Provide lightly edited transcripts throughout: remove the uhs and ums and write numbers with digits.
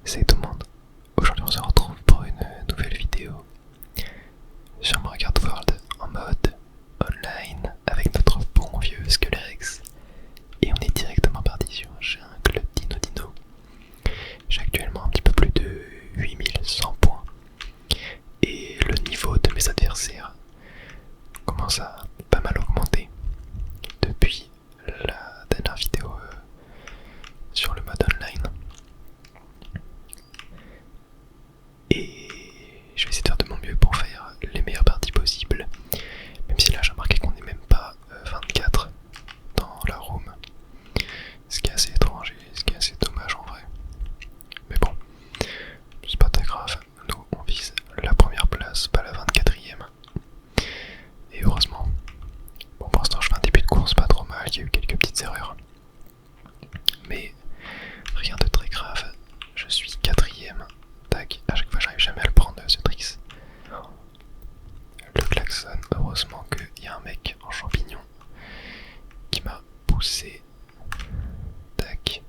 Salut tout le monde, aujourd'hui on se retrouve pour une nouvelle vidéo sur Mario Kart World en mode online avec notre bon vieux Skullrex. Et on est directement parti sur Jungle Dino Dino. J'ai actuellement un petit peu plus de 8100 points et le niveau de mes adversaires commence à pas mal augmenter depuis la dernière vidéo sur le mode online. Et je vais essayer de faire de mon mieux pour faire les meilleures parties possibles. Même si là j'ai remarqué qu'on n'est même pas 24 dans la room. Ce qui est assez étrange et ce qui est assez dommage en vrai. Mais bon, c'est pas très grave. Nous on vise la première place, pas la 24ème. Et heureusement. Bon, pour l'instant je fais un début de course pas trop mal, il y a eu quelques petites erreurs. Mais rien de très grave. Je suis 4ème. Tac, à chaque fois j'arrive jamais à le prendre ce tricks. Le klaxon, heureusement qu'il y a un mec en champignon qui m'a poussé. Tac.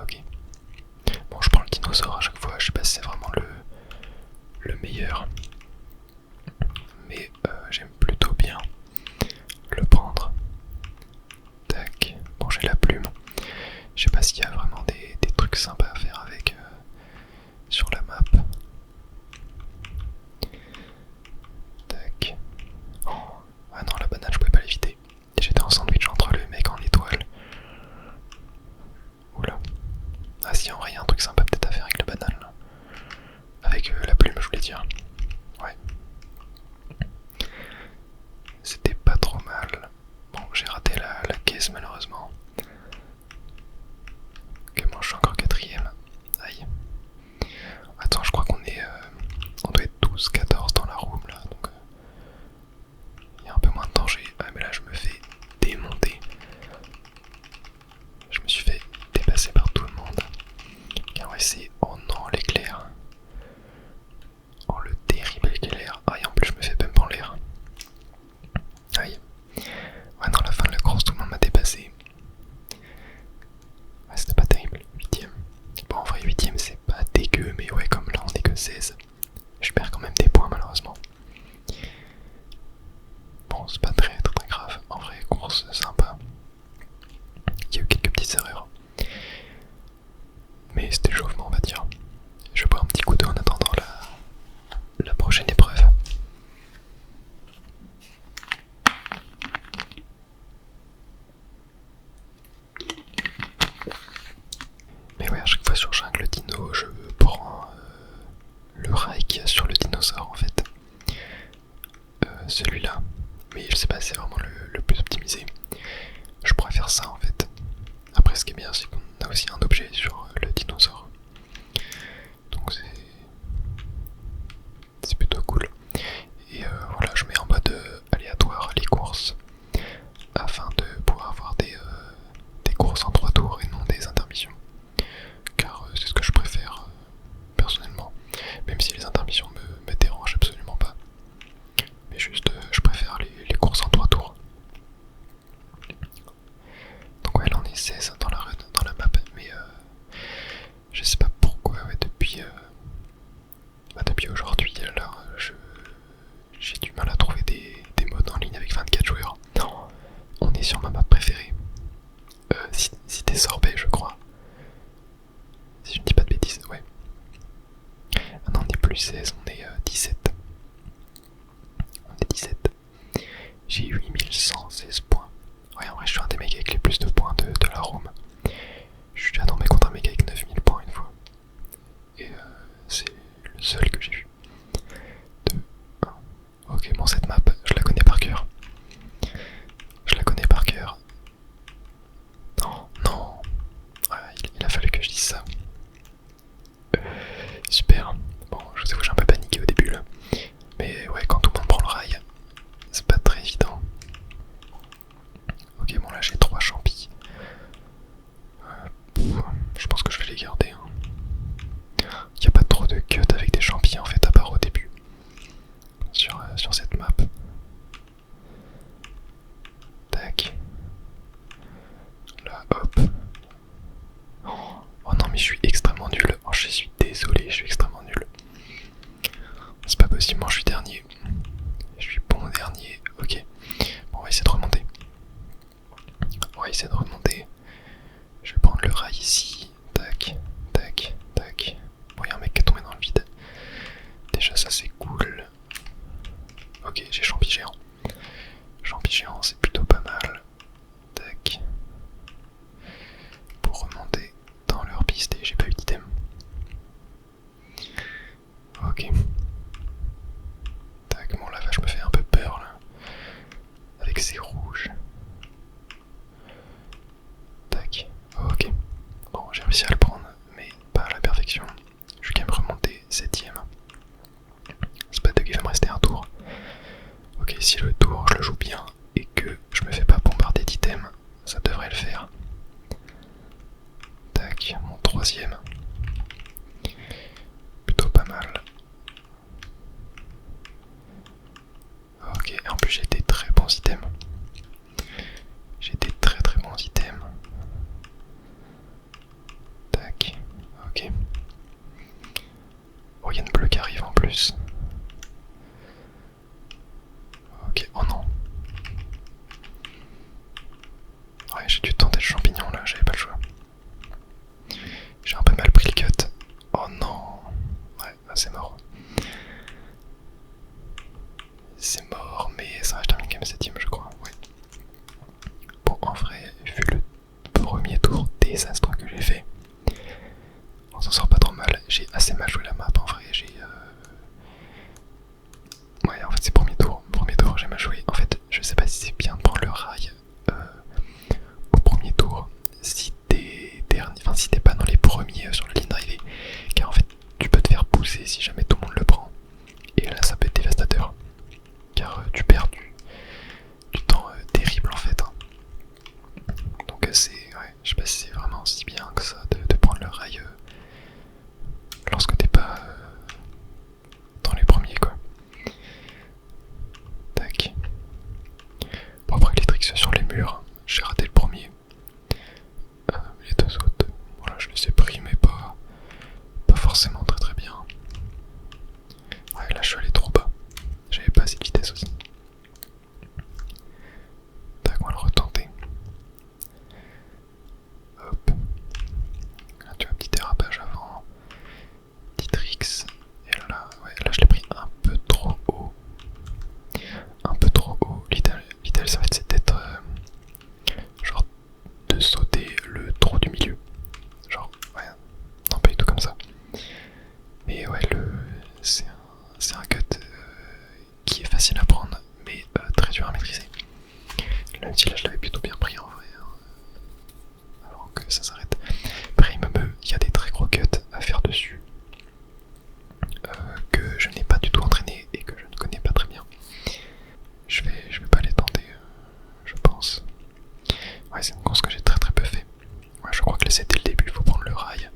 Ok. Bon, je prends le dinosaure à chaque fois, je sais pas si c'est vraiment le meilleur. Mais j'aime plutôt bien le prendre. Tac. Bon, j'ai la plume. Je sais pas s'il y a vraiment des trucs sympas à faire avec sur la map. Tac. Oh. Ah non, la banane, je pouvais pas l'éviter. J'étais en sandwich entre le mec en étoile. Oula. Ah si, en vrai, il y a un truc sympa peut-être à faire avec la banane là. Avec la plume, je voulais dire. Ouais. C'était pas trop mal. Bon, j'ai raté la caisse malheureusement. Ok, moi je suis encore 4ème. Aïe. Attends, je crois qu'on est. On doit être 12-14 dans la room là, donc il y a un peu moins de danger. Ah, mais là je me fais démonter. Je me suis fait dépasser par tout le monde. Car ouais, c'est. Oh non, l'éclair. Oh, le terrible éclair. Ah, et en plus, je me fais bump en l'air. Aïe. Ouais, non, la fin de la course, tout le monde m'a dépassé. Ouais, c'était pas terrible. 8ème. Bon, en vrai, 8ème, c'est pas dégueu, mais ouais, comme là, on est que 16. Je perds quand même des points, malheureusement. Bon, c'est pas très grave. En vrai, course sympa. Il y a eu quelques petites erreurs. Mais c'était chauffement, on va dire. Je vais boire un petit coup d'eau en attendant la prochaine épreuve. Mais ouais, à chaque fois sur Jungle Dino, je prends le rail qu'il y a sur le dinosaure en fait. Celui-là. Mais je sais pas si c'est vraiment le plus optimisé. Je pourrais faire ça en fait. Après, ce qui est bien, c'est qu'on a aussi un objet sur le dinosaure. Donc c'est plutôt cool. Et voilà, je mets en mode aléatoire les courses afin de pouvoir avoir des courses en 3 tours et non des intermissions. Car c'est ce que je préfère personnellement. Même si les intermissions me dérangent absolument pas. Mais juste, je préfère les courses en 3 tours. Donc ouais, là on est 16 dans la run, dans la map, mais je sais pas pourquoi, ouais, depuis aujourd'hui, là, j'ai du mal à trouver des modes en ligne avec 24 joueurs. Non, on est sur ma map préférée. Cité Sorbet, je crois. Si je ne dis pas de bêtises, ouais. Ah non, on est plus 16, on est 17. On est 17. J'ai 8116 points. Ouais, en vrai, je suis un des mecs avec les plus de points de la room. Je suis déjà tombé contre un mec avec 9000 points une fois. Et c'est le seul que j'ai vu. 2, 1. Ok, bon, cette map, je la connais par cœur. Je la connais par cœur. Non, non. Ouais, il a fallu que je dise ça. Super. Bon, je vous avoue, j'ai un peu paniqué au début là. Mais ouais, quand tout le monde prend le rail, c'est pas très évident. Ok, bon là j'ai 3 champis. Je pense que je vais les garder. Hein. Il n'y a pas trop de cut avec des champis en fait, à part au début. Sur cette map. Tac. Là, hop. Oh non, mais je suis extrêmement 11ème. Plutôt pas mal. Ok, et en plus j'ai des très bons items. J'ai des très très bons items. Tac, ok. Oh, il y a une bleue qui arrive en plus. Ok, oh non. Ouais, j'ai dû tenter le champignon là, j'avais pas le choix. J'ai un peu mal pris le cut. Oh non. Ouais, bah c'est mort. C'est mort, mais ça va, je termine quand même 7ème, je crois. Ouais. Bon, en vrai, vu le premier tour désastreux que j'ai fait, on s'en sort pas trop mal. J'ai assez mal joué la map en vrai. Ouais, en fait, c'est premier tour. Premier tour, j'ai mal joué. En fait, je sais pas si c'est bien de prendre le rail au premier tour. Si t'es dernier, enfin, si t'es pas dans les premiers sur la ligne d'arrivée, car en fait, tu peux te faire pousser si jamais tout le monde le prend. Et là, ça peut être dévastateur. Car tu perds du temps terrible en fait. Hein. Donc c'est, ouais, je sais pas si c'est vraiment si bien que ça de prendre le rail lorsque t'es pas dans les premiers quoi. Tac. Bon après les tricks sur les murs, j'ai raté le premier. Les deux autres, voilà je les ai pris mais pas forcément très très bien. Ouais là je suis allé trop bas, j'avais pas assez de vitesse aussi. Tac, on va le retenter. Hop. Là tu vois, petit dérapage avant. Petit tricks. Et là, ouais, là je l'ai pris un peu trop haut. Un peu trop haut. L'idéal ça va être d'être genre de sauter le trou du milieu. Genre, ouais, non pas du tout comme ça. Mais ouais, c'est un cut qui est facile à prendre, mais très dur à maîtriser. Même si là je l'avais plutôt bien pris en vrai, hein, avant que ça s'arrête. Après il y a des très gros cuts à faire dessus que je n'ai pas du tout entraîné et que je ne connais pas très bien. Je vais pas les tenter, je pense. Ouais, c'est une course que j'ai très très peu fait. Ouais, je crois que c'était le début, il faut prendre le rail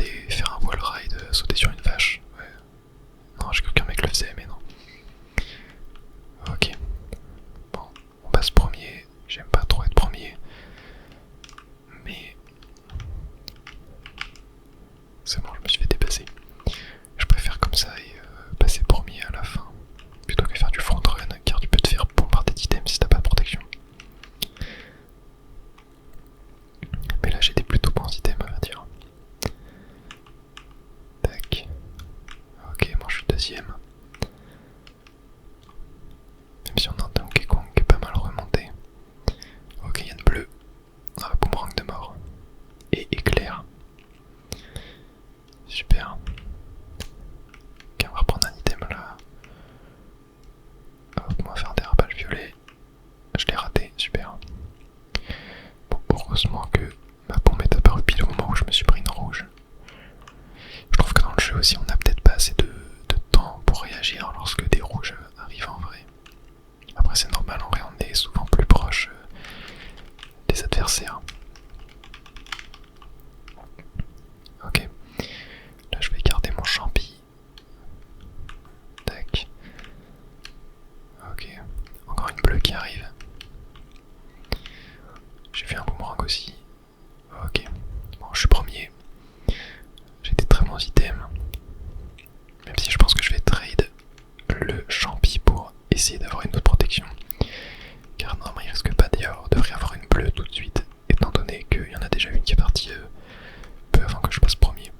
et faire un wall ride, sauter sur une vache. Ouais. Non, j'ai cru qu'un mec le faisait, mais non. Ok. Bon, on passe premier. J'aime pas trop être premier. Mais c'est bon, je me suis fait dépasser. Je préfère comme ça et passer premier à la fin. Plutôt que faire du front run, car tu peux te faire bombarder d'items si t'as pas de protection. Mais là j'ai des plutôt bons items à dire. Tac. Ok, moi je suis deuxième. Même si on a un Donkey Kong qui est pas mal remonté. Ok, il y a une bleue. Ah, boomerang de mort. Et éclair. Super. Ok, on va reprendre un item là. Hop, on va faire un dérapage violet. Je l'ai raté, super. Bon, heureusement que ma bombe est apparue pile au moment où je me suis pris une rouge. Je trouve que dans le jeu aussi, on n'a peut-être pas assez de temps pour réagir lorsque des rouges arrivent en vrai. Après, c'est normal, en vrai, on est souvent plus proche des adversaires. Ok. Là, je vais garder mon champi. Tac. Ok. Encore une bleue qui arrive. J'ai fait un boomerang aussi. Ok. Bon, je suis premier. J'ai des très bons items. Même si je pense que je vais trade le champi pour essayer d'avoir une autre protection. Car normalement il risque pas de réavoir une bleue tout de suite, étant donné qu'il y en a déjà une qui est partie peu avant que je passe premier.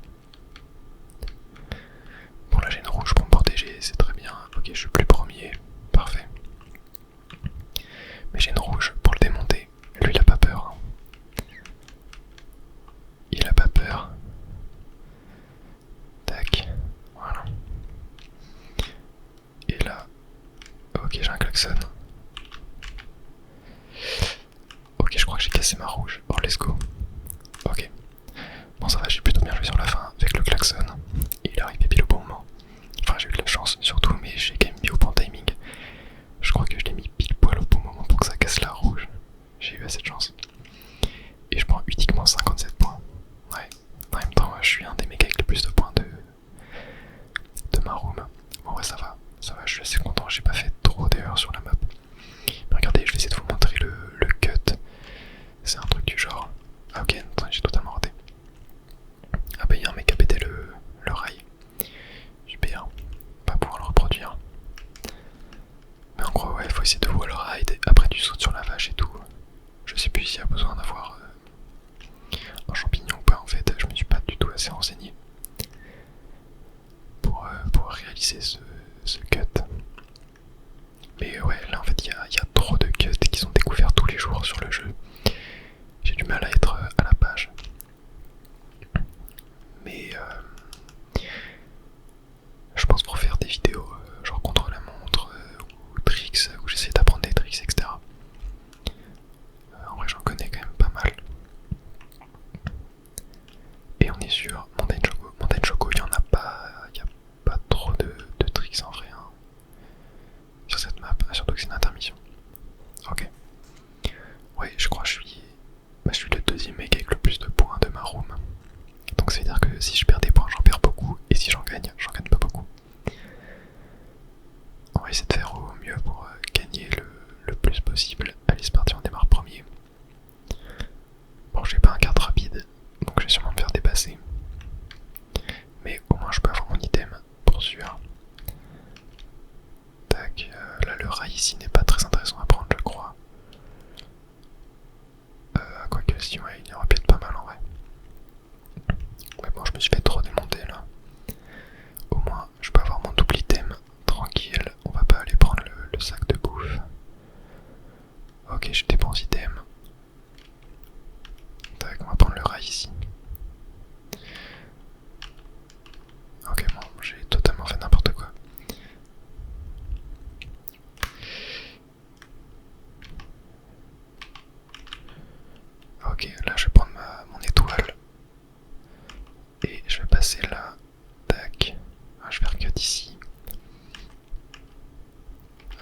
Bon là j'ai une rouge pour me protéger, c'est très bien. Ok, je suis plus premier, parfait. Mais j'ai une rouge pour le démonter. Lui il a pas peur. Il a pas peur. Tac, voilà. Et là, ok j'ai un klaxon. Ok, je crois que j'ai cassé ma rouge. Oh, let's go. Ok. Bon, ça va, j'ai plutôt bien joué sur la fin avec le klaxon. Il est arrivé pile au bon moment. Enfin, j'ai eu de la chance surtout, mais j'ai quand même mis au bon timing. Je crois que je l'ai mis pile poil au bon moment pour que ça casse la rouge. J'ai eu assez de chance. Et je prends uniquement 57 points. assez renseigné pour réaliser ce cut. Mais ouais, là en fait il y a trop de cuts qui sont découverts tous les jours sur le jeu. J'ai du mal à être à la page. Mais je pense pour faire des vidéos genre contre la montre ou tricks, où j'essaie d'apprendre des tricks, etc. En vrai j'en connais quand même pas mal. Et on est sur Montagne Choco. Montagne Choco, il y a pas trop de tricks en vrai hein, sur cette map, surtout que c'est une intermission. Ok. Ouais, je crois que je suis le deuxième mec avec le plus de points de ma room. Donc ça veut dire que si je perds des points, j'en perds beaucoup. Et si j'en gagne pas beaucoup. On va essayer de faire au mieux pour gagner le plus possible. Allez, c'est parti, on démarre premier. Bon, j'ai pas un carte rapide, donc je vais sûrement me faire dépasser. Mais au moins je peux avoir mon item pour sûr. Tac, là le rail ici n'est pas très intéressant à prendre, je crois. Quoique si, ouais, il y aura peut-être pas mal en vrai. Ouais, bon, je me suis fait trop démonter là. Au moins, je peux avoir mon double item tranquille. On va pas aller prendre le sac de bouffe. Ok, j'ai des bons items. Tac, on va prendre le rail ici. Ok, bon, j'ai totalement fait n'importe quoi. Ok, là je vais prendre mon étoile. Et je vais passer là. Tac. Ah, je vais regarder ici.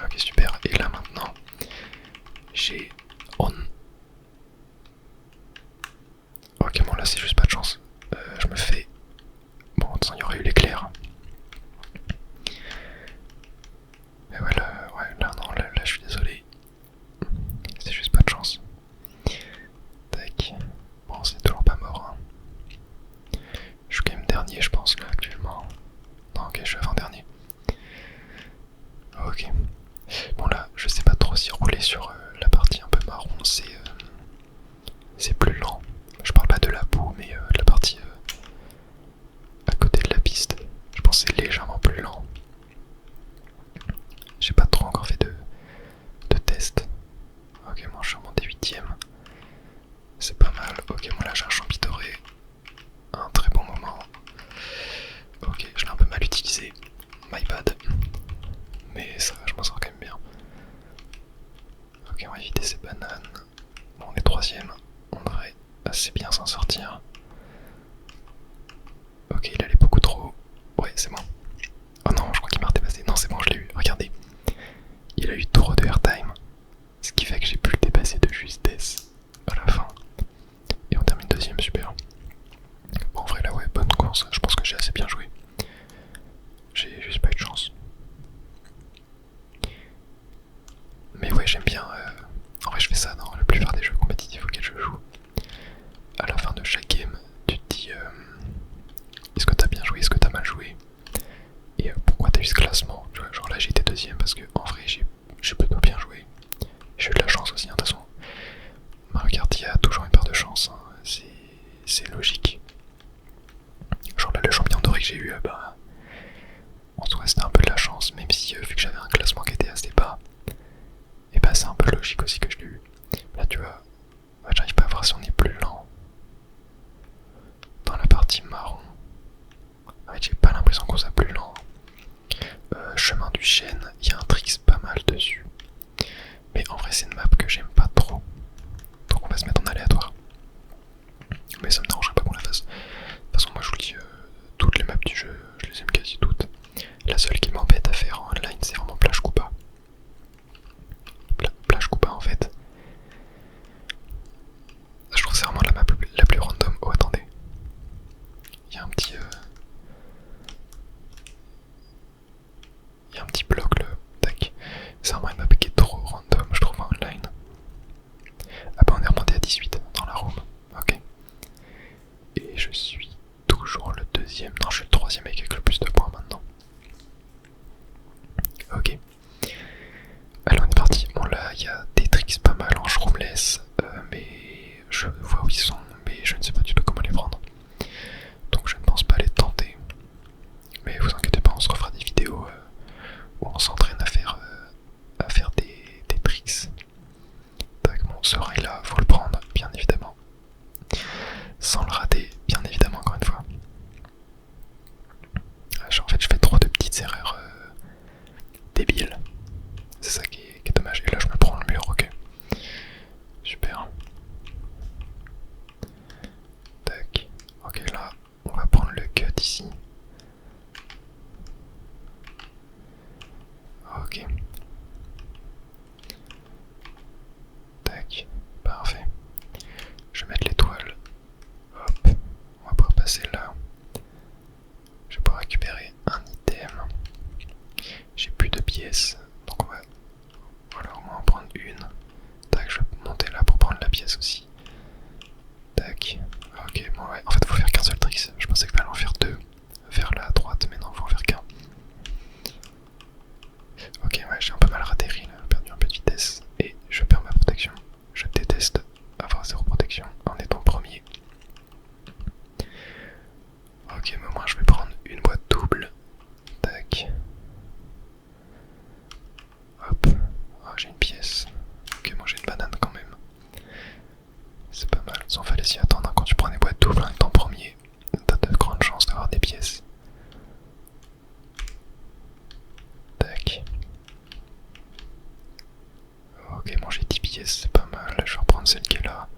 Ok, super. Et là maintenant, j'ai on. Ok, bon là c'est juste pas de chance. Je me fais. Bon, de toute façon, il y aurait eu l'éclair. Mais ouais, là non, là je suis désolé. C'est juste pas de chance. Tac. Bon, c'est toujours pas mort. Hein. Je suis quand même dernier, je pense, là actuellement. Non, ok, je suis avant-dernier. Ok. Bon, là, je sais pas trop si rouler sur la partie un peu marron, c'est plus lent. Je parle pas de la boue, mais de la partie à côté de la piste. Je pense que c'est légèrement plus lent. J'ai pas trop encore fait de test. Ok, moi je suis remonté 8ème. C'est pas mal. Ok, moi là j'ai un champi doré. Un très bon moment. Ok, je l'ai un peu mal utilisé. My bad. Mais ça va, je m'en sors quand même bien. Ok, on va éviter ces bananes. Bon, on est 3ème. On devrait assez bien s'en sortir. Ok, il allait beaucoup trop haut. Ouais, c'est bon. Oh non, je crois qu'il m'a redépassé. Non, c'est bon, je l'ai eu. Regardez. Il a eu trop de airtime. Ce qui fait que j'ai pu le dépasser de justesse à la fin. Et on termine deuxième, super. Bon, en vrai, là, ouais, bonne course. Je pense que j'ai assez bien joué. J'ai juste pas eu de chance. Mais ouais, j'aime bien. En vrai, je fais ça dans la plupart des jeux compétitifs auxquels je joue. À la fin de chaque game, tu te dis est-ce que t'as bien joué, est-ce que t'as mal joué, et pourquoi t'as eu ce classement. Tu vois, genre là j'ai été deuxième parce que en vrai j'ai plutôt bien joué. J'ai eu de la chance aussi, hein, de toute façon. Mario Kart, il y a toujours une part de chance, hein. C'est logique. Genre là le champion doré que j'ai eu, bah en soi c'était un peu de la chance, même si vu que j'avais un classement qui était assez bas, et bah c'est un peu logique aussi que je l'ai eu. Là tu vois, ouais, j'arrive pas à voir si on est plus lent dans la partie marron. Ouais, j'ai pas l'impression qu'on soit plus lent. Chemin du chêne, il y a un tricks pas mal dessus. Mais en vrai c'est une map que j'aime pas trop. Donc on va se mettre en aléatoire. Mais ça me dérangerait pas qu'on la fasse. De toute façon moi je vous le dis, toutes les maps du jeu, je les aime quasi toutes. La seule qui m'embête à faire en online c'est vraiment Plage Koopa. Plage Koopa en fait. Je trouve que c'est vraiment la map ouais, en fait faut faire qu'un seul trick. Je pensais qu'il fallait en faire deux vers la droite, mais non, faut en faire qu'un. Ok, ouais, j'ai un peu mal atterri là, j'ai perdu un peu de vitesse et je perds ma protection. Je déteste avoir zéro protection en étant premier. Ok, mais moi je vais prendre une boîte double. Tac. Hop. Oh, j'ai une pièce. Ok, moi j'ai une banane quand même. C'est pas mal. Sans fallait s'y attendre. Quand tu prends des boîtes doubles en étant premier, t'as de grandes chances d'avoir des pièces. Tac. Ok, bon j'ai 10 pièces, c'est pas mal. Je vais reprendre celle qui est là.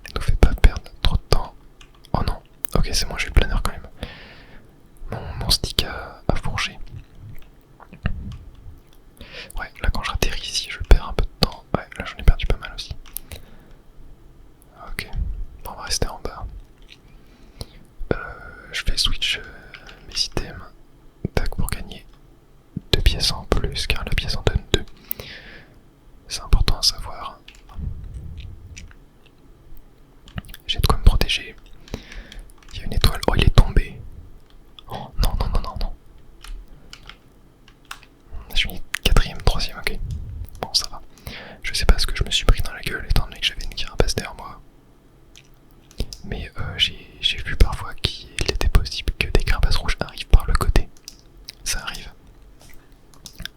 Ne nous fait pas perdre trop de temps. Oh non. Ok, c'est moi, j'ai le planeur quand même. Mon stick a fourché. Ouais, là quand je atterris ici, je perds un peu de temps. Ouais, là j'en ai perdu pas mal aussi. Ok, bon, on va rester en bas. Je vais switch mes items. Tac, pour gagner 2 pièces en plus, car la pièce en donne 2. C'est important à savoir. J'ai de quoi me protéger. Il y a une étoile. Oh, il est tombé. Oh, non, non, non, non, non. Je suis 4ème, 3ème, ok. Bon, ça va. Je sais pas ce que je me suis pris dans la gueule étant donné que j'avais une carapace derrière moi. Mais j'ai vu parfois qu'il était possible que des carapaces rouges arrivent par le côté. Ça arrive.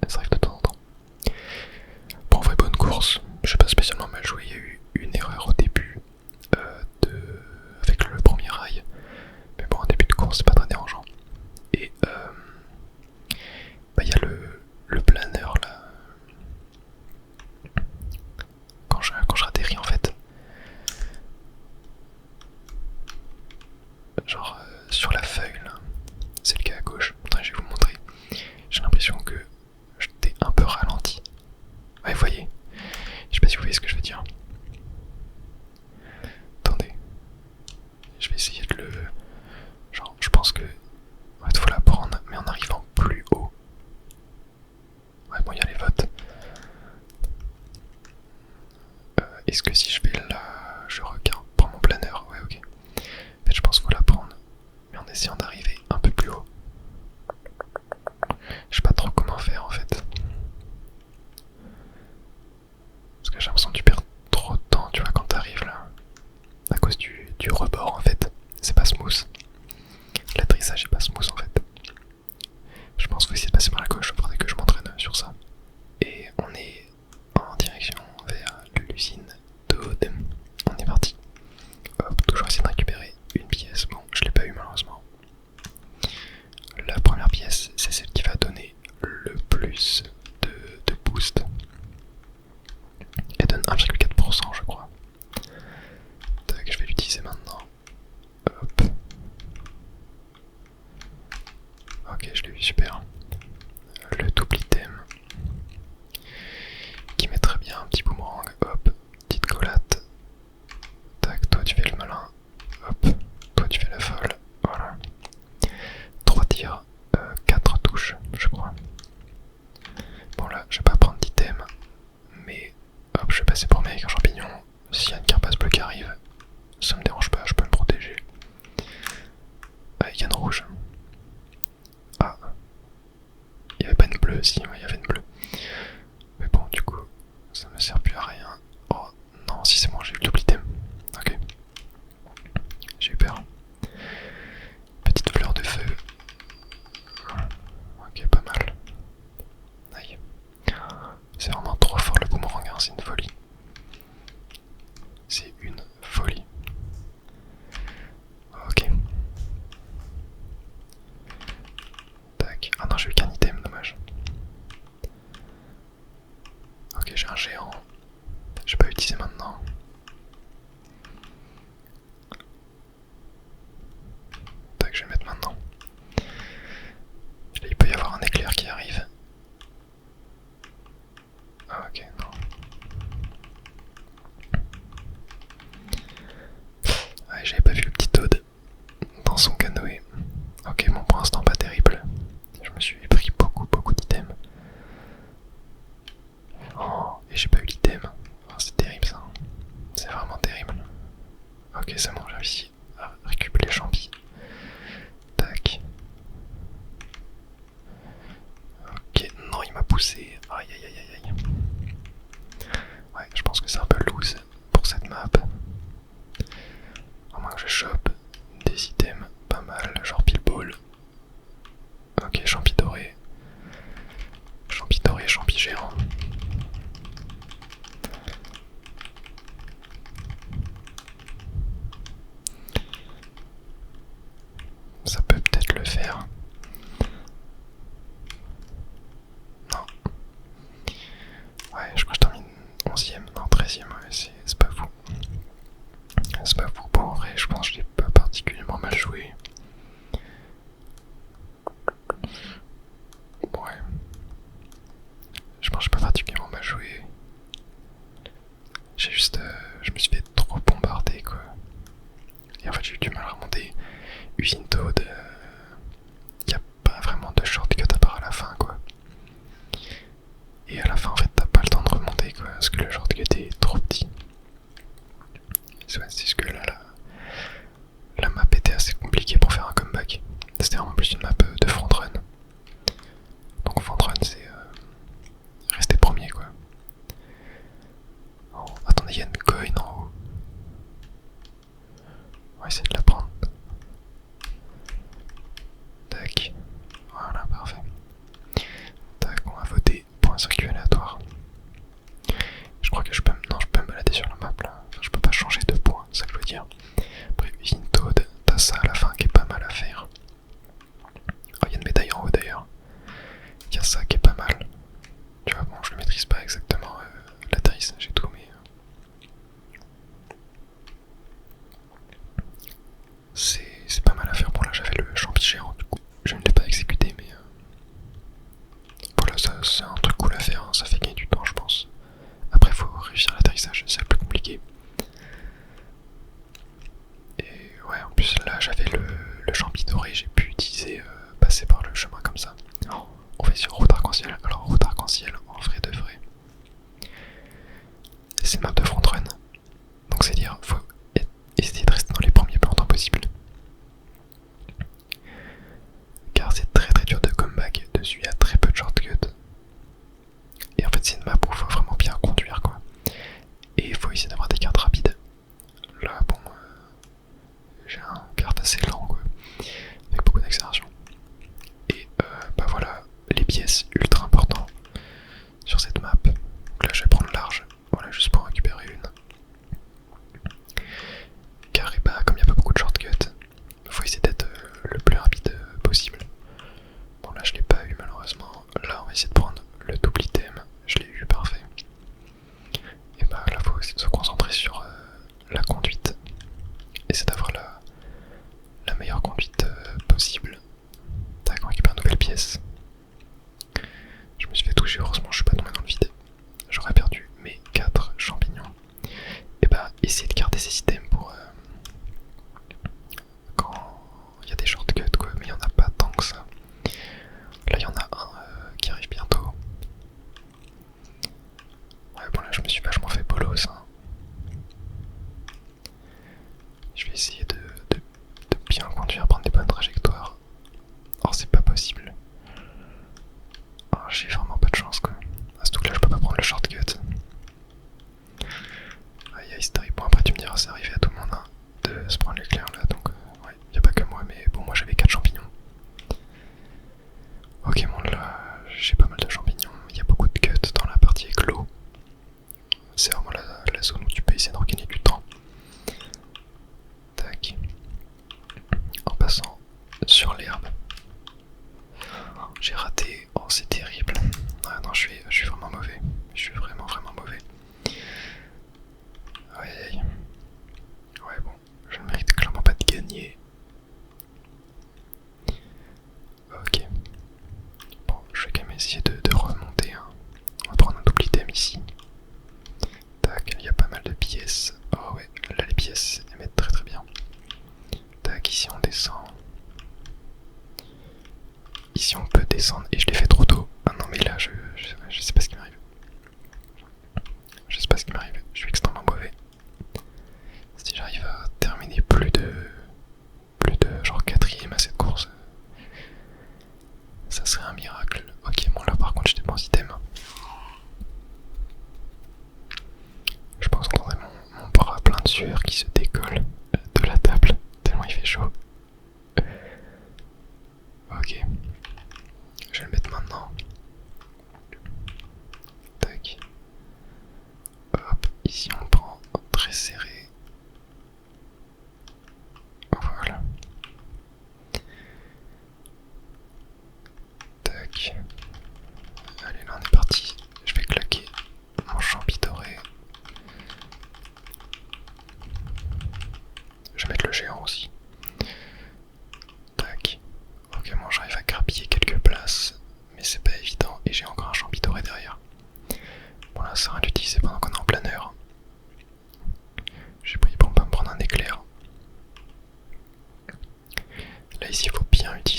Ça arrive de temps en temps. Bon, en vrai, bonne course. J'ai pas spécialement mal joué. Il y a eu une erreur au début avec le premier rail. Mais bon, en début de course, c'est pas très dérangeant. Et bah, il y a le planeur là. Quand je atterris en fait. Genre sur la feuille là. C'est le cas à gauche. Attends, je vais vous montrer. J'ai l'impression que j'étais un peu ralenti. Ouais, vous voyez. Je sais pas si vous voyez ce que je veux dire. Attendez. Je vais essayer de le... Genre, je pense que... Ouais, il faut la prendre, mais en arrivant plus haut. Ouais, bon, il y a les votes. Est-ce que si je vais là... Je regarde, prends mon planeur. Ouais, ok. En fait, je pense qu'il faut la prendre, mais en essayant d'arriver un peu plus haut. Je sais pas trop comment faire en fait. Parce que j'ai l'impression que tu perds trop de temps, tu vois, quand t'arrives là. À cause du rebord en fait. C'est pas smooth. L'atterrissage est pas smooth en fait. Je pense qu'il faut essayer de passer par la gauche, il faudrait que je m'entraîne sur ça. Et on est en direction vers l'usine d'Aude. On est parti. Hop, toujours essayer de récupérer une pièce. Bon, je l'ai pas eu malheureusement. La première pièce, c'est celle qui va donner le plus de boost. Elle donne 1,4% je crois. Tac, je vais l'utiliser maintenant. Hop. Ok, je l'ai eu, super. Le double item. Qui met très bien un petit boomerang. Hop, petite collate. Tac, toi tu fais le malin. Hop, toi tu fais la folle. Voilà. 3 tirs, 4 touches, je crois. Bon là, je vais pas prendre d'item. Mais hop, je vais passer pour mec un champignon. S'il y a une carapace bleue qui arrive, ça me dérange pas, je peux me protéger. Ah, il y a une rouge. Ah, usine Toad, y a pas vraiment de shortcut à part à la fin quoi. Et à la fin en fait t'as pas le temps de remonter quoi, parce que le shortcut est trop petit. Ouais, c'est ce que là, la map était assez compliquée pour faire un comeback. C'était vraiment plus une map de front run. Donc front run c'est rester premier quoi. Oh, attendez, il y a une coin en haut. On va essayer de la prendre. Tac. Voilà, parfait. Tac, on va voter pour un circuit aléatoire. Je crois que je peux, non, je peux me balader sur la map là. Enfin, je peux pas changer de point, c'est ça que je veux dire. Après, usine Toad, t'as ça à la fin qui est pas mal à faire. Oh, il y a une médaille en haut d'ailleurs. Il y a ça qui est pas mal. Tu vois, bon, je le maîtrise pas exactement l'atterrissage et tout, mais c'est pas mal à faire. Bon, là j'avais le champi géant, du coup, je ne l'ai pas exécuté, mais voilà, ça c'est un truc cool à faire, hein. Ça fait gagner du temps, je pense. Après, faut réussir l'atterrissage, c'est un peu compliqué. Et ouais, en plus, là j'avais le champi doré, j'ai pu utiliser passer par le chemin comme ça. Oh, on fait sur route arc-en-ciel. Alors, route arc-en-ciel, en vrai de vrai, c'est une map de front run. Donc, c'est dire, faut essayer de rester dans les premiers plus longtemps possible. Car c'est très très dur de comeback dessus, il y a très peu de shortcuts. Et en fait, c'est une map où il faut vraiment bien conduire quoi. Et il faut essayer d'avoir des cartes rapides. Là, bon, j'ai un carte assez lent quoi, avec beaucoup d'accélération. Et bah voilà, les pièces ultra importants sur cette map. Donc là, je vais prendre large, voilà, juste pour en récupérer une. Car et bah, comme il n'y a pas beaucoup de shortcuts, il faut essayer d'être le plus rapide possible. Bon, là, je l'ai pas eu malheureusement. Là, on va essayer de prendre le double item. Je l'ai eu, parfait. Et bah là, faut essayer de se concentrer sur la conduite. Essayer d'avoir la meilleure conduite possible. Tac, on récupère une nouvelle pièce. Je me suis fait toucher, heureusement je suis pas tombé dans le vide. J'aurais perdu mes 4 champignons. Et bah essayer de garder ces items pour quand il y a des shortcuts quoi, mais il y en a pas tant que ça. Là il y en a un qui arrive bientôt. Ouais bon là je me suis vachement fait bolos hein. Je vais essayer de bien conduire, prendre des bonnes trajectoires. Or c'est pas possible. Oh, j'ai vraiment pas de chance quoi. À ce truc là je peux pas prendre le shortcut. Aïe aïe c'est bon après tu me diras c'est arrivé à tout le monde hein, de se prendre l'éclair là donc ouais y a pas que moi mais bon moi j'avais 4 champignons. Ok bon là j'ai pas mal de champignons, il y a beaucoup de cuts dans la partie éclos. C'est vraiment la zone où tu peux essayer de regagner du temps. Tac. En passant sur l'herbe. J'ai raté, oh c'est terrible. Ah non je suis vraiment mauvais. Je suis vraiment mauvais. Aïe aïe. Ouais bon, je ne mérite clairement pas de gagner. Ok. Bon, je vais quand même essayer de remonter. Hein. On va prendre un double item ici. Tac, il y a pas mal de pièces. Oh ouais, là les pièces elles mettent très très bien. Tac, ici on descend. Ici on peut descendre et je l'ai fait trop tôt. Ah non mais là je sais pas ce qui m'arrive. Je sais pas ce qui m'arrive, je suis extrêmement mauvais. Si j'arrive à terminer plus de genre 4ème à cette course, ça serait un miracle. Ok bon là par contre j'étais pas en item. Je pense qu'on entendrait mon bras plein de sueur qui se décolle de la table tellement il fait chaud. Ok. Je vais le mettre maintenant. Tac. Hop, ici on prend très serré. Voilà. Tac. Allez là on est parti. Je vais claquer mon champi doré. Je vais mettre le géant aussi. Tac. Ok bon j'arrive à grappiller quelques places. Mais c'est pas évident et j'ai encore un champi doré derrière. Bon là ça sert à l'utiliser pendant qu'on est en planeur. J'ai pris pour pas me prendre un éclair.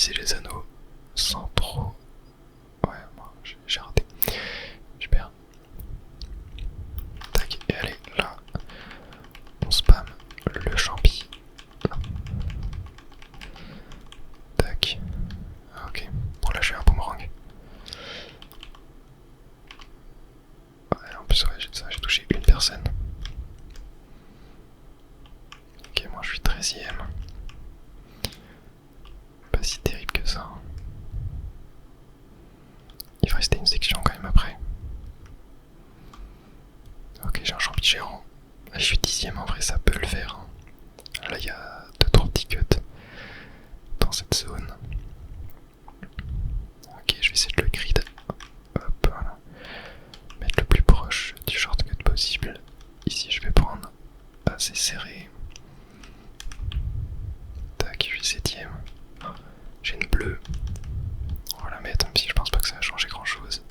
utiliser les anneaux sans trop... Ouais, moi j'ai raté. Super. Tac, et allez, là, on spam le champi. Tac. Ok, bon là j'ai un boomerang. Ouais, en plus ouais, j'ai touché une personne. Ok, moi je suis 13ème. Pas si terrible que ça. Il va rester une section quand même après. Ok, j'ai un champi géant. Je suis 10ème, en vrai ça peut le faire. Là il y a 2-3 petits cuts dans cette zone. Ok, je vais essayer de le grid. Hop, voilà. Mettre le plus proche du shortcut possible. Ici je vais prendre assez serré. Tac, je suis 7ème. J'ai une bleue. On va la mettre, même si je pense pas que ça va changer grand chose.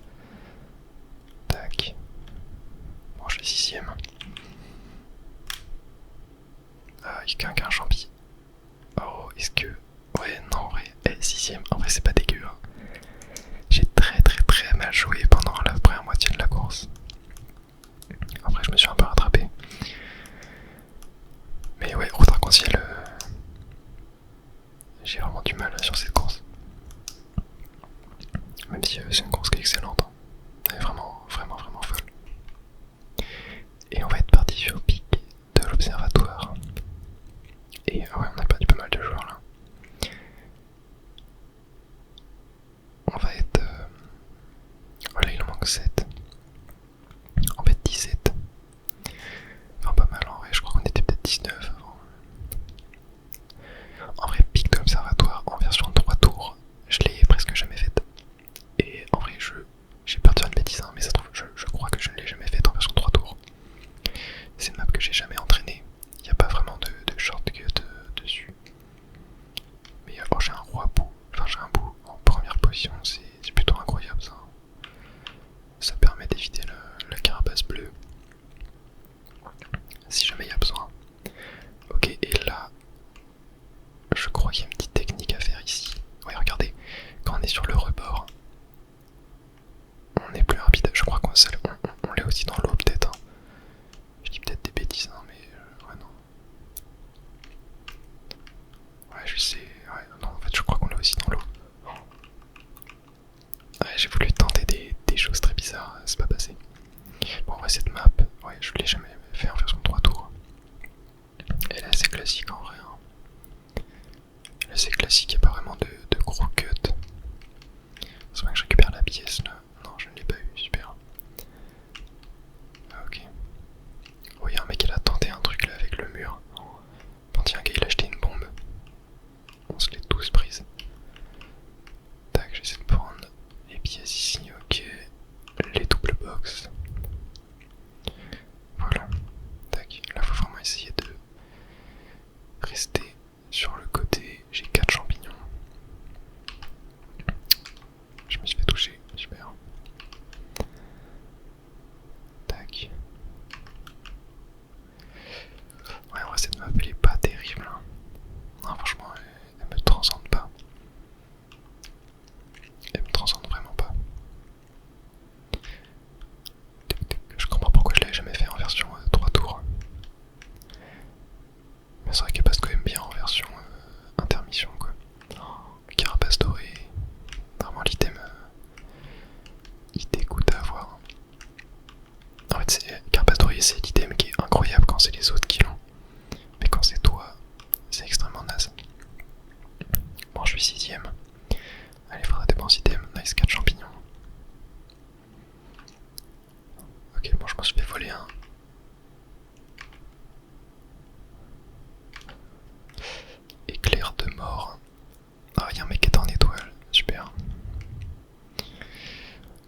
Tac. Bon, je suis 6ème. Ah, il y a quelqu'un qui a un champi. Oh, est-ce que... Ouais, non, en vrai, 6ème. En vrai, c'est pas dégueu. Hein. J'ai très mal joué pendant la première moitié de la course. Après, je me suis un peu rattrapé. Mais ouais, route arc-en-ciel, j'ai vraiment du mal sur cette course. Même si c'est une course qui est excellente. Hein. Elle est vraiment folle. Et on va être parti sur le pic de l'observatoire. Et ouais, on a perdu pas mal de joueurs là. On va être... Voilà, il en manque 7. En fait 17. Enfin pas mal en vrai, je crois qu'on était peut-être 19 avant. En vrai, pic de l'observatoire en version 3 tours, je l'ai presque jamais faite. Et en vrai, j'ai peur de faire une bêtise, hein, mais ça trouve, je crois que je ne l'ai jamais faite en version 3 tours. C'est une map que j'ai jamais entraînée. Il n'y a pas vraiment de shortcut dessus. Mais alors j'ai un roi bout, enfin j'ai un bout en première position, c'est plutôt incroyable ça. Ça permet d'éviter la carapace bleue. Si jamais il y a besoin. Ok, et là, je crois qu'il y a une petite technique à faire ici. Ouais, regardez, quand on est sur le rebord, on est plus rapide. Je crois qu'on l'est aussi dans l'eau peut-être. Hein. Je dis peut-être des bêtises, hein, mais ouais non. Ouais, je sais. Ouais, non, en fait, je crois qu'on l'a aussi dans l'eau. Ouais, j'ai voulu tenter des choses très bizarres, c'est pas passé. Bon, ouais, cette map, ouais, je l'ai jamais fait en version 3 tours. Elle est assez classique en vrai. Hein. Elle est assez classique, il n'y a pas vraiment de gros cuts. C'est vrai que je récupère la pièce là. Non, je ne l'ai pas eu, super. Ah, ok. Oui, un mec il a tenté un truc là avec le mur. Quand il y a un gars il a acheté une bombe. On se l'est tous prise. Tac, j'essaie de prendre les pièces ici, ok. Les double box. Voilà. Tac, là faut vraiment essayer de rester sur le côté. J'ai 4 champignons. Je me suis fait toucher, super. Tac. Ouais, en vrai cette map elle est pas terrible. Hein. Non, franchement elle me transcende pas. Elle me transcende vraiment pas. Je comprends pourquoi je l'avais jamais fait en version 3 tours. Mais c'est vrai qu'elle passe quand même bien en version intermission quoi. Le carapace doré, vraiment l'item il dégoûte à avoir. En fait carapace doré c'est l'item qui est incroyable quand c'est les autres qui l'ont. Mais quand c'est toi, c'est extrêmement naze. Bon je suis 6ème. Allez, faudra des bons items. Nice, 4 champignons. Ok, bon je m'en suis fait voler un. Éclair de mort. Ah, il y a un mec qui est en étoile, super.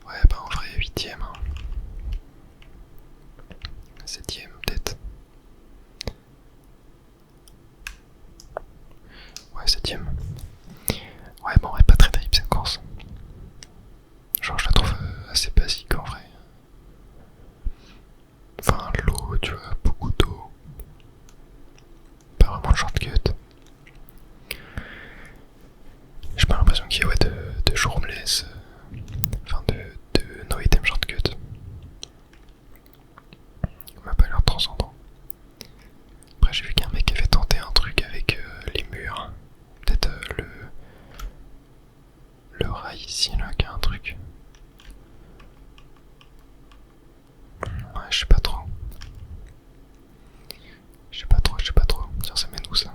Ouais, bah en vrai, 8ème. 7ème peut-être. Ouais, 7ème. Ouais, bon, ouais, pas très terrible cette course. Genre, je la trouve assez basique en vrai. Enfin, l'eau, tu vois, beaucoup d'eau. Pas vraiment de shortcut. J'ai pas l'impression qu'il y a ouais, de shroomless, enfin de no item shortcut. Il m'a pas l'air transcendant. Après j'ai vu qu'un mec avait tenté un truc avec les murs. Peut-être le rail ici là qui a un truc. Ouais, je sais pas trop. Je sais pas trop. Tiens, ça mène où ça?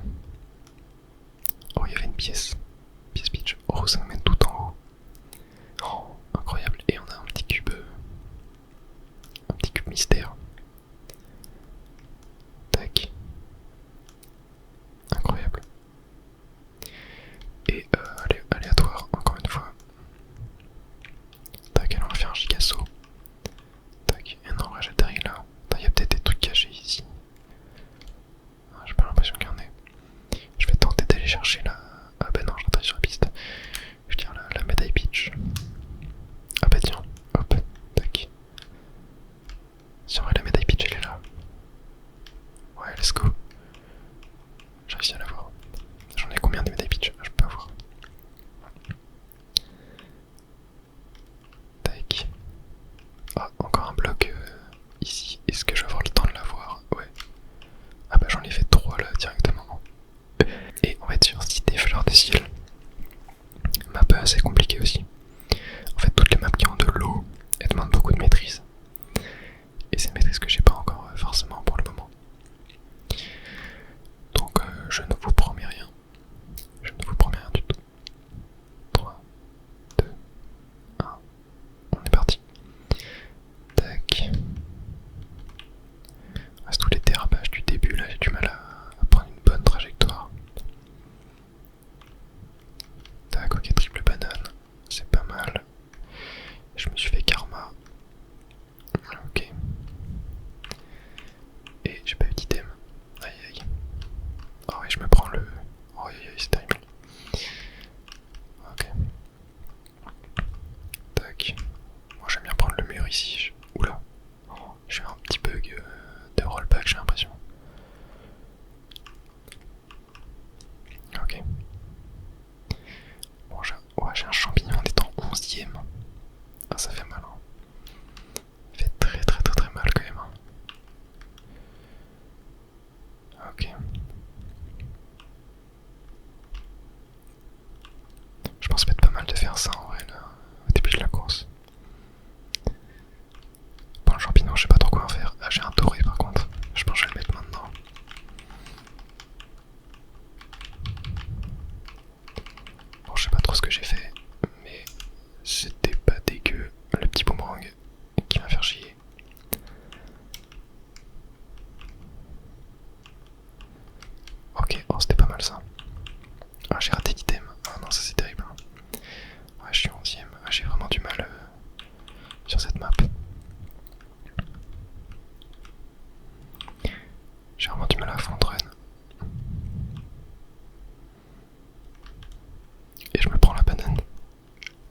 Oh, il y avait une pièce. Pièce pitch. Oh, ça nous mène tout en haut. Oh, incroyable. Et on a un petit cube. Un petit cube mystère. Tac. Incroyable. Et aléatoire, encore une fois. Tac, alors on va faire un giga saut. Tac, et non, vrai, j'atterris là. Il y a peut-être des trucs cachés ici. Ah, j'ai pas l'impression qu'il y en ait. Je vais tenter d'aller chercher la. Ah bah non, je rentre sur la piste. Je tire la médaille pitch. Ah bah tiens, hop, tac. Si en vrai la médaille pitch elle est là. Ouais, let's go. J'ai réussi à l'avoir. J'en ai combien de médailles pitch? Je peux pas voir. Tac. Ah, encore un bloc ici. Est-ce que je vais avoir le temps de l'avoir? Ouais. Ah bah j'en ai fait 3 là directement. Et on va être sur Cité Fleurs des Ciels. Map assez compliquée aussi. En fait toutes les maps qui ont de l'eau, elles demandent beaucoup de maîtrise. Et c'est une maîtrise que j'ai pas encore forcément pour le moment. Donc je ne vous promets rien. Je ne vous promets rien du tout. 3, 2, 1. On est parti. Tac. Reste tous les dérapages du début là, j'ai du mal à prendre une bonne trajectoire. Tac, ok, triple banane. C'est pas mal. Je me suis fait karma. Ok. Et j'ai pas eu d'item. Aïe aïe. Oh oui, je me prends le. Oh aïe aïe, c'est terrible. Ok. Tac. Moi j'aime bien prendre le mur ici. Oula. J'ai un petit bug de rollback, j'ai l'impression. Ok. Bon, j'ai un champignon en étant 11ème. Ah, ça fait mal. Hein. Ça fait très mal quand même. Hein. Ok. Je pense peut-être pas mal de faire ça en vrai là, au début de la course. Bon, le champignon, je sais pas trop quoi en faire. Ah, j'ai un doré par contre. Je pense que je vais le mettre maintenant. Bon, je sais pas trop ce que j'ai fait, mais c'était pas dégueu. Le petit boomerang qui va faire chier. Ok, oh c'était pas mal ça. Ah, j'ai raté l'item. Ah non, ça c'est terrible. Ouais, je suis 11ème. Ah, j'ai vraiment du mal sur cette map. J'ai vraiment du mal à front run. Et je me prends la banane.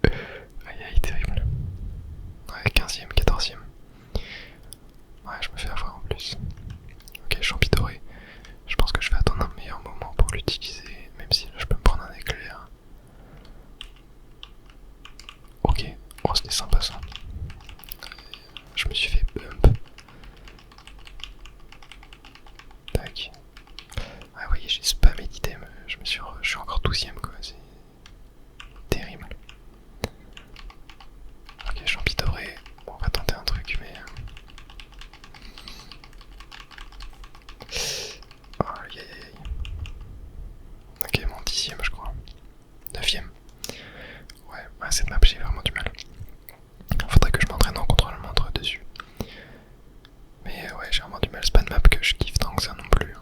Aïe aïe, terrible. Ouais, 15ème, 14ème. Ouais, je me fais avoir en plus. Ok, champi doré. Je pense que je vais attendre un meilleur moment pour l'utiliser, même si là je peux me prendre un éclair. Ok, oh c'était sympa ça. Je me suis fait bump. Tac. Ah vous voyez, j'ai spammé d'item. Je suis encore 12ème quoi, c'est terrible. Ok, champi doré. Bon, on va tenter un truc, mais. Oh, aïe aïe aïe. Ok, mon 10ème, je crois. 9ème. Ouais, cette map, j'ai vraiment du mal. Faudrait que je m'entraîne en contrôle-montre dessus. Mais ouais, j'ai vraiment du mal. C'est pas une map que je kiffe tant que ça non plus.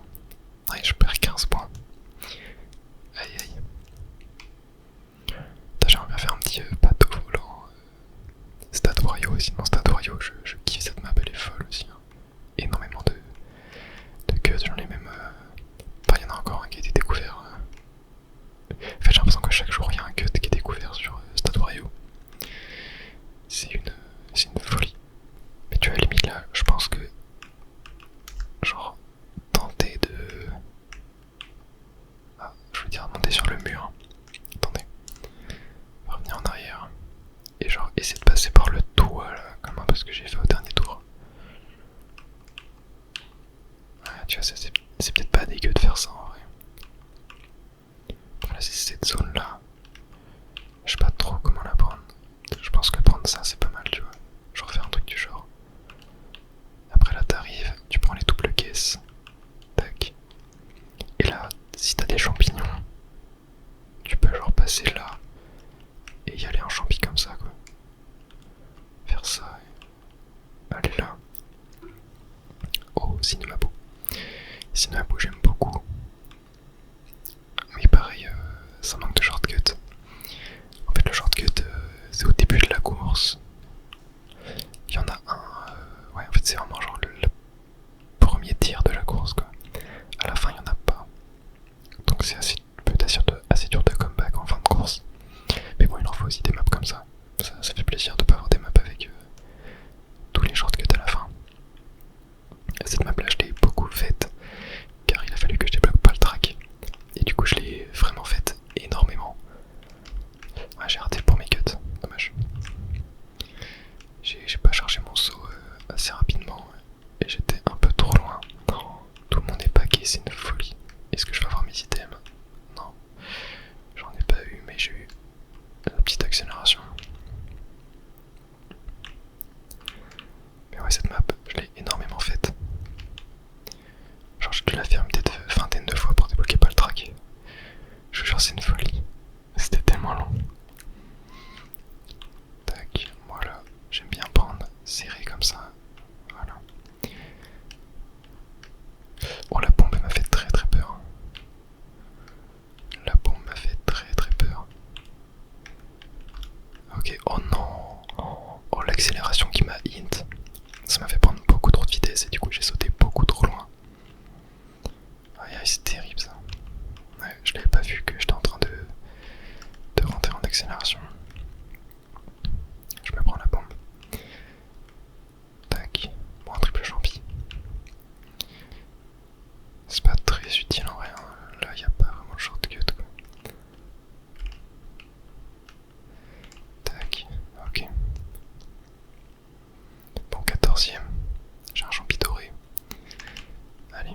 Ouais, je perds 15 points. Aïe aïe. J'aimerais bien faire un petit bateau volant. Stade Wario aussi. Non, Stade Wario, je kiffe cette map, elle est folle aussi. Hein. Énormément de cuts, j'en ai même. Enfin, il y en a encore un qui a été découvert. En fait, j'ai l'impression que chaque jour il y a un cut qui est découvert sur Stade Wario. C'est une folie. Mais tu vois, à la limite là, je pense que. Genre, tenter de. Ah, je veux dire monter sur le mur. Attendez. passer là et y aller en champi comme ça quoi. Faire ça et aller là. Oh, Cinémabo. Cinémabo j'aime beaucoup. Mais pareil, ça manque de shortcut. En fait le shortcut c'est au début de la course. Il y en a un, ouais en fait c'est vraiment genre le premier tir de la course quoi. À la fin il n'y en a pas. Donc c'est assez dur de comeback en fin de course. Mais bon il en faut aussi des maps comme ça. Ça fait plaisir de pas avoir des maps avec tous les shortcuts à la fin. Cette map là je l'ai beaucoup faite car il a fallu que je débloque pas le track. Et du coup je l'ai vraiment faite énormément. Ouais, j'ai raté pour mes cuts, dommage. J'ai pas chargé mon saut assez rapidement et j'étais un peu trop loin. Non, tout le monde est paqué, c'est une folie. Est-ce que je vais avoir mes items? Non, j'en ai pas eu, mais j'ai eu une petite accélération. Mais ouais, cette map, je l'ai énormément faite. Genre j'ai dû la faire peut-être vingtaine de fois pour débloquer pas le track. Je vous jure c'est une folie. C'était tellement long. Tac, voilà. J'aime bien prendre serré comme ça. Voilà. Oh la bombe m'a fait très très peur. La bombe m'a fait très très peur. Ok, oh non. Oh l'accélération qui m'a hint. Ça m'a fait prendre beaucoup trop de vitesse et du coup j'ai sauté beaucoup trop loin. Aïe aïe c'est terrible ça. Ouais, je l'avais pas vu que j'étais en train de rentrer en accélération. Je me prends la bombe. Tac. Bon, un triple champi. C'est pas très utile en vrai. Hein. Là, y a pas vraiment de shortcut quoi. Tac. Ok. Bon, 14ème. J'ai un champi doré. Allez.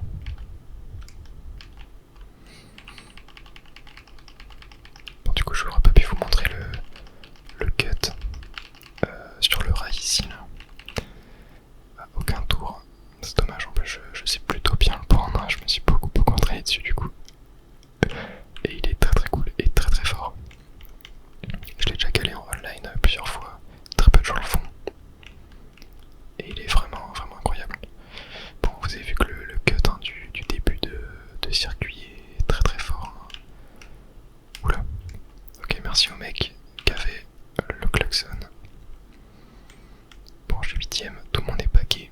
Bon, du coup, je n'aurais pas pu vous montrer le cut sur le rail ici là. Aucun tour. C'est dommage, en plus je sais plutôt bien le prendre, je me suis beaucoup entraîné dessus du coup. Et il est très très cool et très très fort. Je l'ai déjà calé en online plusieurs fois, très peu de gens le font. Et il est vraiment incroyable. Bon, vous avez vu que le cut hein, du début de circuit est très très fort. Hein. Oula. Ok, merci au mec qui avait le klaxon. Bon, je suis 8ème, tout le monde est paqué.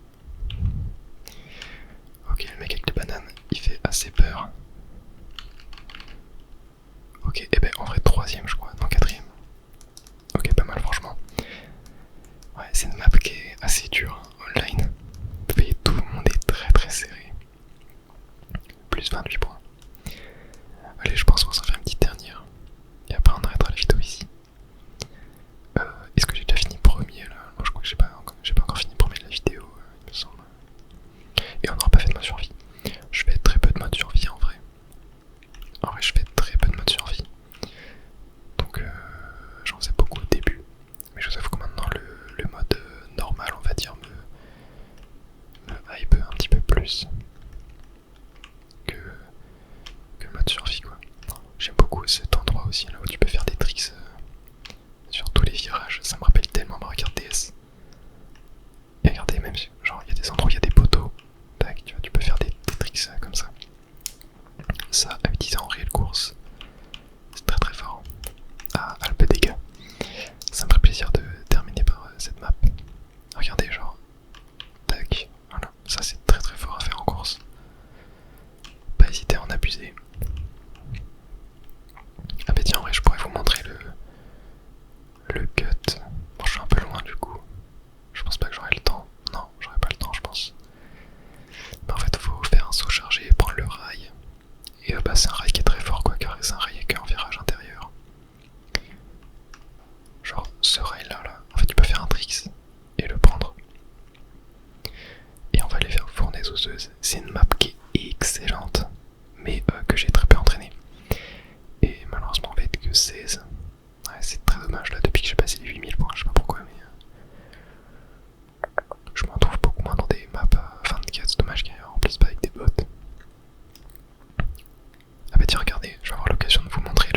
Ok, le mec avec les bananes, il fait assez peur. Ok, et ben en vrai 3ème je crois, non 4ème. Ok, pas mal franchement. Ouais, c'est une map qui est assez dure hein, online. Vous voyez, tout le monde est très très serré. Plus 28 points. Allez, je pense qu'on s'en fait une petite dernière. Et après on arrêtera la vidéo ici. Est-ce que j'ai déjà fini premier là? Non, je crois que j'ai pas encore fini premier de la vidéo, il me semble. Et on n'aura pas fait de mode survie. Je fais très peu de mode survie en vrai. En vrai, je fais très peu de mode survie. Donc, j'en faisais beaucoup au début. Mais je vous avoue que maintenant, le mode normal, on va dire, me hype un petit peu plus que le mode survie, quoi. J'aime beaucoup cet endroit aussi, là où tu peux faire des tricks sur tous les virages. Ça me rappelle tellement Mario Kart DS. Et regardez, même genre, il y a des endroits où il y a des poteaux. Tac, tu vois, tu peux faire des tricks comme ça. Ça, à utiliser en réelle course, c'est très très fort. Ah, Alpe dégâts. Ça me ferait plaisir de terminer par cette map. Regardez, genre, tac, voilà, ça c'est très très fort à faire en course. Pas hésiter à en abuser. Ah bah tiens, en vrai, je pourrais vous montrer le cut. Bon, je suis un peu loin du coup. Je pense pas que j'aurai le temps. Non, j'aurai pas le temps, je pense. Mais en fait, faut faire un saut chargé, prendre le rail. Et bah, c'est un rail qui est très fort, quoi, car c'est un rail avec un virage intérieur. Genre, ce rail là, en fait, tu peux faire un tricks et le prendre. Et on va aller vers Fournaise Osseuse. C'est une map qui est excellente, mais que j'ai très peu entraîné. Et malheureusement, on va être que 16. Ouais, c'est très dommage là, depuis que j'ai passé les 8000 points, je sais pas pourquoi, mais je m'en trouve beaucoup moins dans des maps à 24. C'est dommage qu'elle remplisse pas avec des bots. Ah bah tiens, regardez, je vais avoir l'occasion de vous montrer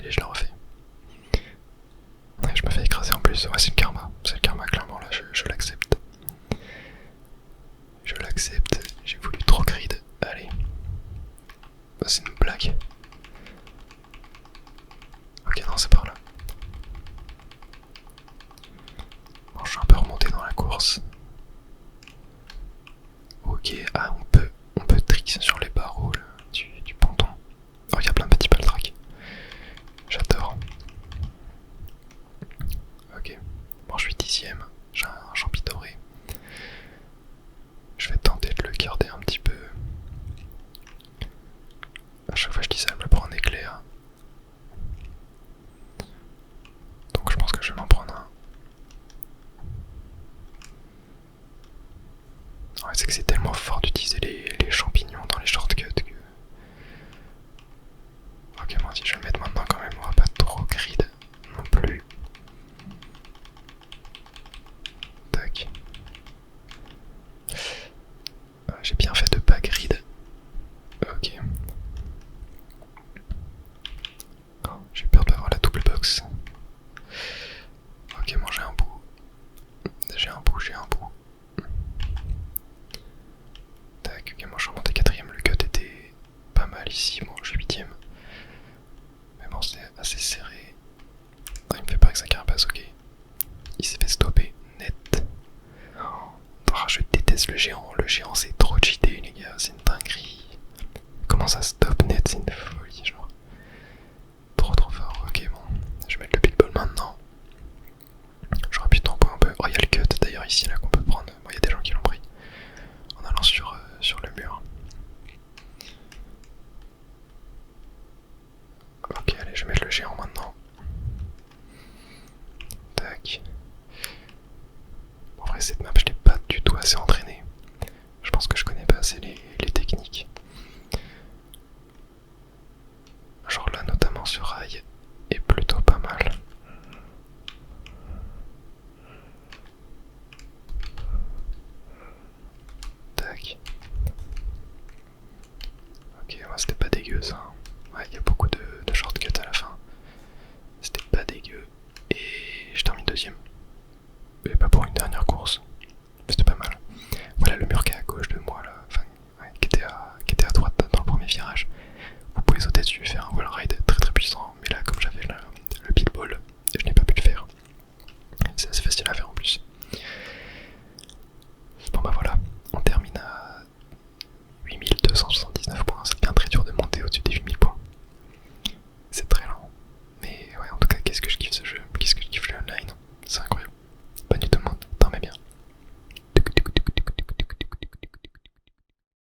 Allez, je la refais. Ouais, je me fais écraser en plus. Ouais, c'est le karma clairement là, je l'accepte. Je l'accepte, j'ai voulu trop grid. Allez. Bah, c'est une blague. Ok, non, c'est par là. Bon, je suis un peu remonté dans la course. Ok, ah, on peut trick sur les barreaux là, du ponton. Oh, il y a plein de petits paltracs. J'adore. Ok, bon, je suis 10ème. J'ai un champi doré. Je vais tenter de le garder un petit peu. À chaque fois que je dis ça, elle me prend un éclair. Donc je pense que je vais m'en prendre un. Ouais, c'est que c'est tellement fort d'utiliser les champignons dans les shortcuts que... Ok, moi si je vais le mettre maintenant quand même, on va pas trop grid non plus. Tac. J'ai bien fait de pas grid. Ok. Oh, j'ai peur de avoir la double box. Ok, moi j'ai un bout. J'ai un bout. Tac, ok, moi je suis remonté 4ème. Le cut était pas mal ici. Bon, je suis 8ème. Mais bon, c'est assez serré. Ah, il me fait pas avec sa carapace, ok. Il s'est fait stopper net. Oh, je déteste le géant. Le géant, c'est trop cheaté, les gars. C'est une dinguerie. Comment ça stop net? C'est une folie, genre. Trop fort. Ok, bon. Je vais mettre le pitbull maintenant. J'aurais pu tamponner un peu. Oh, il y a le cut d'ailleurs ici là qu'on peut prendre. Bon, il y a des gens qui l'ont pris en allant sur le mur. Ok, allez, je vais mettre le géant maintenant. Tac. En vrai, cette map, je l'ai pas du tout assez entraînée. Je pense que je connais pas assez les techniques. Genre là, notamment sur rail, est plutôt pas mal. Tac. Ok, ouais, c'était pas dégueu ça. Ouais, il y a beaucoup de